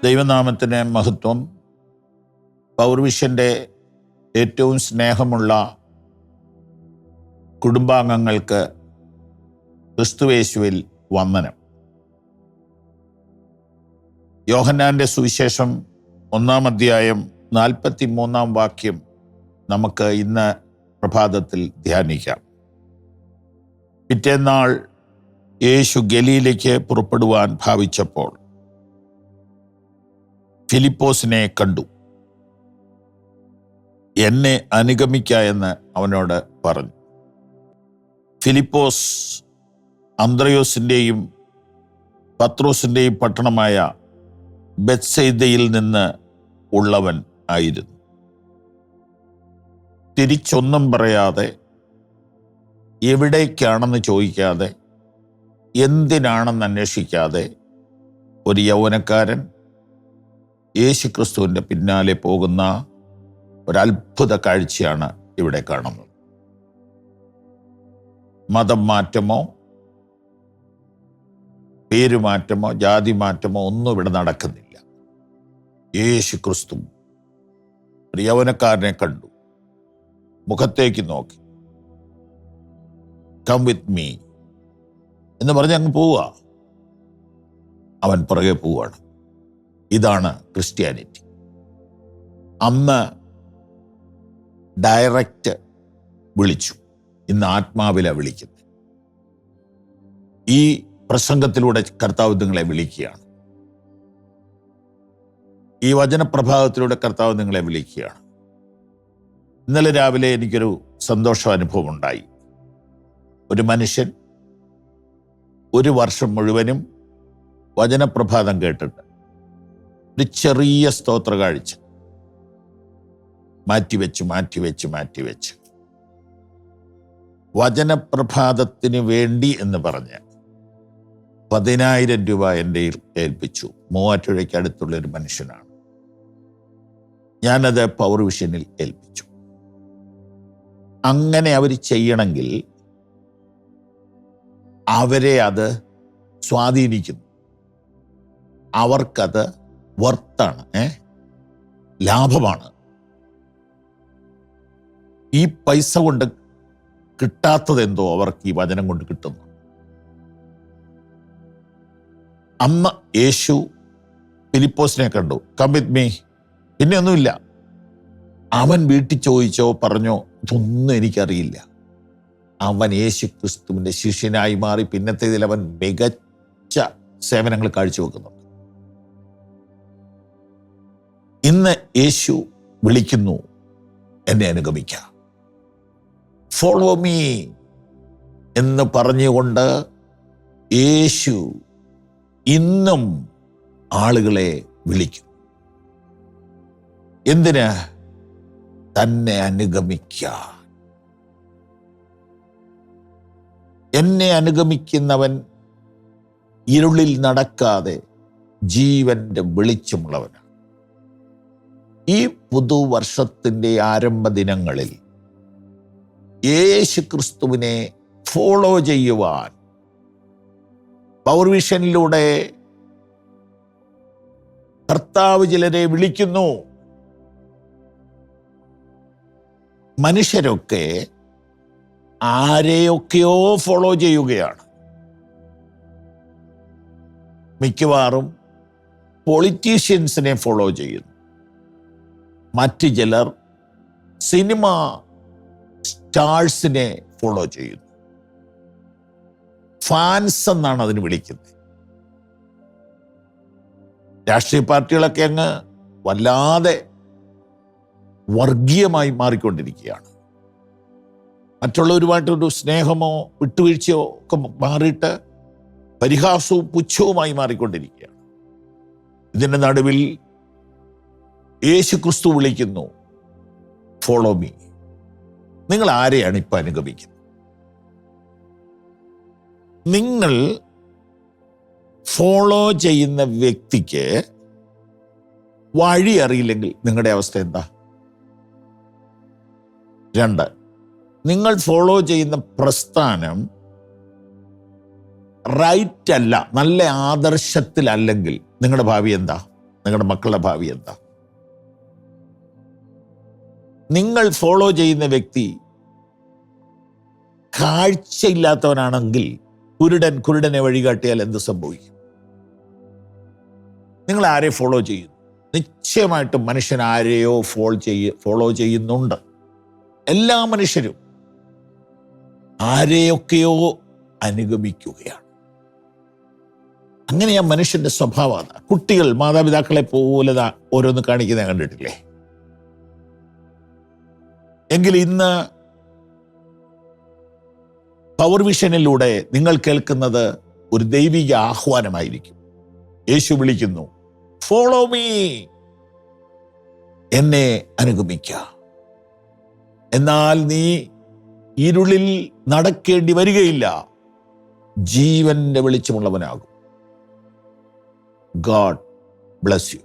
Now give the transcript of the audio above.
ദൈവനാമത്തിന് മഹത്വം. പൗർവിഷൻ്റെ ഏറ്റവും സ്നേഹമുള്ള കുടുംബാംഗങ്ങൾക്ക് ക്രിസ്തുയേശുവിൽ വന്ദനം. യോഹന്നാൻ്റെ സുവിശേഷം 1-ാം അധ്യായം 43-ാം വാക്യം നമുക്ക് ഇന്ന് പ്രഭാതത്തിൽ ധ്യാനിക്കാം. പിറ്റേന്നാൾ യേശു ഗലീലയ്ക്ക് പുറപ്പെടുവാൻ ഭാവിച്ചപ്പോൾ ഫിലിപ്പോസിനെ കണ്ടു. എന്നെ അനുഗമിക്ക എന്ന് അവനോട് പറഞ്ഞു. ഫിലിപ്പോസ് അന്ത്രയോസിൻ്റെയും പത്രോസിൻ്റെയും പട്ടണമായ ബെത്സയിദയിൽ നിന്ന് ഉള്ളവൻ ആയിരുന്നു. തിരിച്ചൊന്നും പറയാതെ, എവിടേക്കാണെന്ന് ചോദിക്കാതെ, എന്തിനാണെന്ന് അന്വേഷിക്കാതെ ഒരു യൗവനക്കാരൻ യേശുക്രിസ്തുവിൻ്റെ പിന്നാലെ പോകുന്ന ഒരത്ഭുത കാഴ്ചയാണ് ഇവിടെ കാണുന്നത്. മതം മാറ്റമോ പേരുമാറ്റമോ ജാതി മാറ്റമോ ഒന്നും ഇവിടെ നടക്കുന്നില്ല. യേശുക്രിസ്തു ഒരു യൗവനക്കാരനെ കണ്ടു, മുഖത്തേക്ക് നോക്കി, കം വിത്ത് മീ എന്ന് പറഞ്ഞ് അങ്ങ് പോവുക. അവൻ പുറകെ പോവുകയാണ്. ഇതാണ് ക്രിസ്ത്യാനിറ്റി. അന്ന് ഡയറക്റ്റ് വിളിച്ചു, ഇന്ന് ആത്മാവിലാണ് വിളിക്കുന്നത്. ഈ പ്രസംഗത്തിലൂടെ കർത്താവ് നിങ്ങളെ വിളിക്കുകയാണ്. ഈ വചനപ്രഭാതത്തിലൂടെ കർത്താവ് നിങ്ങളെ വിളിക്കുകയാണ്. ഇന്നലെ രാവിലെ എനിക്കൊരു സന്തോഷാനുഭവം ഉണ്ടായി. ഒരു മനുഷ്യൻ 1 വർഷം മുഴുവനും വചനപ്രഭാതം കേട്ടിട്ട് ഒരു ചെറിയ സ്തോത്ര കാഴ്ച മാറ്റിവെച്ച് വചനപ്രഭാതത്തിന് വേണ്ടി എന്ന് പറഞ്ഞ് 10,000 രൂപ എൻ്റെ ഏൽപ്പിച്ചു. മൂവാറ്റുപുഴയ്ക്ക് അടുത്തുള്ള ഒരു മനുഷ്യനാണ്. ഞാനത് പൗർവിഷനിൽ ഏൽപ്പിച്ചു. അങ്ങനെ അവർ ചെയ്യണമെങ്കിൽ അവരെ അത് സ്വാധീനിക്കുന്നു. അവർക്കത് വർത്താണ്, ലാഭമാണ്. ഈ പൈസ കൊണ്ട് കിട്ടാത്തതെന്തോ അവർക്ക് ഈ വചനം കൊണ്ട് കിട്ടുന്നു. അന്ന് യേശു ഫിലിപ്പോസിനെ കണ്ടു, കം വിത്ത് മീ. പിന്നെ ഒന്നുമില്ല. അവൻ വീട്ടിൽ ചോദിച്ചോ പറഞ്ഞോ, ഇതൊന്നും എനിക്കറിയില്ല. അവൻ യേശു ക്രിസ്തുവിൻ്റെ ശിഷ്യനായി മാറി. പിന്നത്തേതിൽ അവൻ മികച്ച സേവനങ്ങൾ കാഴ്ചവെക്കുന്നുണ്ട്. ഇന്ന് യേശു വിളിക്കുന്നു, എന്നെ അനുഗമിക്ക, ഫോളോ മീ എന്ന് പറഞ്ഞുകൊണ്ട് യേശു ഇന്നും ആളുകളെ വിളിക്കും. എന്തിന്? തന്നെ അനുഗമിക്കാൻ. എന്നെ അനുഗമിക്കുന്നവൻ ഇരുളിൽ നടക്കാതെ ജീവന്റെ വെളിച്ചമുള്ളവനാണ്. ഈ പുതുവർഷത്തിൻ്റെ ആരംഭ ദിനങ്ങളിൽ യേശു ക്രിസ്തുവിനെ ഫോളോ ചെയ്യുവാൻ പൗർവിഷനിലൂടെ കർത്താവ് ചിലരെ വിളിക്കുന്നു. മനുഷ്യരൊക്കെ ആരെയൊക്കെയോ ഫോളോ ചെയ്യുകയാണ്. മിക്കവാറും പൊളിറ്റീഷ്യൻസിനെ ഫോളോ ചെയ്യുന്നു. മറ്റു ചിലർ സിനിമ സ്റ്റാർസിനെ ഫോളോ ചെയ്യുന്നു. ഫാൻസ് എന്നാണ് അതിന് വിളിക്കുന്നത്. രാഷ്ട്രീയ പാർട്ടികളൊക്കെ അങ്ങ് വല്ലാതെ വർഗീയമായി മാറിക്കൊണ്ടിരിക്കുകയാണ്. മറ്റുള്ളവരുമായിട്ടൊരു സ്നേഹമോ വിട്ടുവീഴ്ചയോ ഒക്കെ മാറിയിട്ട് പരിഹാസവും പുച്ഛവുമായി മാറിക്കൊണ്ടിരിക്കുകയാണ്. ഇതിൻ്റെ നടുവിൽ യേശു ക്രിസ്തു വിളിക്കുന്നു, ഫോളോ മീ. നിങ്ങൾ ആരെയാണ് ഇപ്പം അനുഗമിക്കുന്നത്? നിങ്ങൾ ഫോളോ ചെയ്യുന്ന വ്യക്തിക്ക് വഴി അറിയില്ലെങ്കിൽ നിങ്ങളുടെ അവസ്ഥ എന്താ? 2, നിങ്ങൾ ഫോളോ ചെയ്യുന്ന പ്രസ്ഥാനം റൈറ്റ് അല്ല, നല്ല ആദർശത്തിലല്ലെങ്കിൽ നിങ്ങളുടെ ഭാവി എന്താ? നിങ്ങളുടെ മക്കളുടെ ഭാവി എന്താ? നിങ്ങൾ ഫോളോ ചെയ്യുന്ന വ്യക്തി കാഴ്ചയില്ലാത്തവനാണെങ്കിൽ കുരുടനെ വഴികാട്ടിയാൽ എന്ത് സംഭവിക്കും? നിങ്ങൾ ആരെ ഫോളോ ചെയ്യുന്നു? നിശ്ചയമായിട്ടും മനുഷ്യൻ ആരെയോ ഫോളോ ചെയ്യുന്നുണ്ട്. എല്ലാ മനുഷ്യരും ആരെയൊക്കെയോ അനുഗമിക്കുകയാണ്. അങ്ങനെയാ മനുഷ്യന്റെ സ്വഭാവം. കുട്ടികൾ മാതാപിതാക്കളെ പോലെ ഓരോന്ന് കാണിക്കുന്നത് കണ്ടിട്ടില്ലേ? എങ്കിൽ ഇന്ന് പവർ വിഷനിലൂടെ നിങ്ങൾ കേൾക്കുന്നത് ഒരു ദൈവിക ആഹ്വാനമായിരിക്കും. യേശു വിളിക്കുന്നു, ഫോളോ മീ, എന്നെ അനുഗമിക്കുക. എന്നാൽ നീ ഇരുളിൽ നടക്കേണ്ടി വരികയില്ല, ജീവന്റെ വെളിച്ചമുള്ളവനാകും. God bless you.